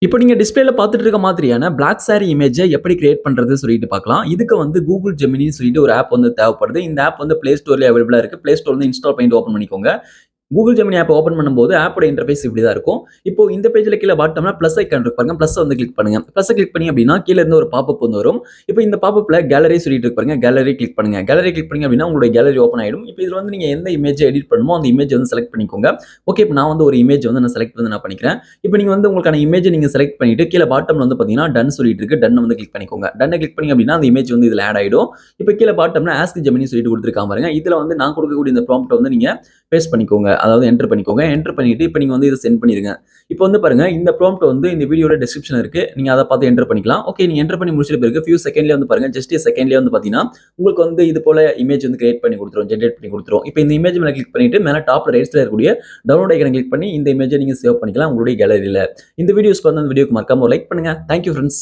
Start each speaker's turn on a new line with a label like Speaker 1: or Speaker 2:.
Speaker 1: இப்போ நீங்க டிஸ்ப்ளேல பார்த்துட்டு இருக்க மாதிரியான பிளாக் சாரி இமேஜ எப்படி கிரியேட் பண்றது சொல்லிட்டு பார்க்கலாம். இதுக்கு வந்து Google Geminiன்னு சொல்லிட்டு ஒரு ஆப் வந்து தேவைப்படுது. இந்த ஆப் வந்து Play Storeலயே அவைலபிளா இருக்கு. Play Store வந்து இன்ஸ்டால் பண்ணிட்டு ஓப்பன் பண்ணிக்கோங்க. Google Gemini ஆப் ஓப்பன் பண்ணும்போது ஆப்போட இன்டர்ஃபேஸ் இப்படி தான் இருக்கும். இப்போ இந்த பேஜ்ல கீழ பாட்டம்ல பிளஸ் ஐகான் இருக்கு பாருங்க. பிளஸ் வந்து கிளிக் பண்ணுங்க. பிளஸ் கிளிக் பண்ணீங்க அப்படின்னா கீழ இருந்து ஒரு பாப்அப் வந்து வரும். இப்போ இந்த பாப்அப்ல கேலரி சொல்லிட்டு இருக்கு பாருங்க. கேலரி கிளிக் பண்ணுங்க. கேலரி கிளிக் பண்ணீங்க அப்படின்னா உங்களுடைய கேலரி ஓப்பன் ஆயிடும். இப்போ இதுல வந்து நீங்க எந்த இமேஜ் எடிட் பண்ணணுமோ அந்த இமேஜ் வந்து செலக்ட் பண்ணிக்கோங்க. ஓகே, இப்போ நான் வந்து ஒரு இமேஜ் வந்து நான் செலக்ட் வந்து நான் பண்ணிக்கிறேன். இப்போ நீங்க வந்து உங்களுக்கான இமேஜ் நீங்க செலக்ட் பண்ணிட்டு கீழ பாட்டம்ல வந்து பாத்தீங்கன்னா டன் சொல்லிட்டு இருக்கு. டன் வந்து கிளிக் பண்ணிக்கோங்க. டன் கிளிக் பண்ணீங்க அப்படின்னா அந்த இமேஜ் வந்து இதுல ஆட் ஆயிடும். இப்போ கீழ பாட்டம்ல ஆஸ்க் ஜெமினி சொல்லிட்டு கொடுத்திருக்காங்க பாருங்க. இதுல வந்து நான் கொடுக்கக்கூடிய இந்த ப்ராம்ப்ட் வந்து நீங்க பேஸ்ட் பண்ணிக்கோங்க. அதாவது என்டர் பண்ணிக்கோங்க. என்டர் பண்ணிட்டு இப்போ நீங்க வந்து இதை சென்ட் பண்ணிருங்க. இப்போ வந்து பாருங்க இந்த ப்ராம்ப்ட் வந்து இந்த வீடியோட டிஸ்கிரிப்ஷன் இருக்கு. நீங்க அதை பார்த்து என்டர் பண்ணிக்கலாம். ஓகே, நீங்க என்டர் பண்ணி முடிச்சிட்ட பிறகு ஃபியூ செகண்ட்லயே வந்து பாருங்க, ஜஸ்ட் செகண்ட்லயே வந்து பாத்தீங்கன்னா உங்களுக்கு வந்து இது போல இமேஜ் வந்து கிரியேட் பண்ணி கொடுத்துரும், ஜெனரேட் பண்ணி கொடுத்துரும். இப்போ இந்த இமேஜ் மேல கிளிக் பண்ணிட்டு மேல டாப்ல ரைட்ல இருக்கக்கூடிய டவுன்லோட் ஐக்கனை கிளிக் பண்ணி இந்த இமேஜை நீங்க சேவ் பண்ணிக்கலாம் உங்களுடைய கேலரியில. இந்த வீடியோஸ் பார்த்து அந்த வீடியோக்கு மறக்காம லைக் பண்ணுங்க. Thank you friends.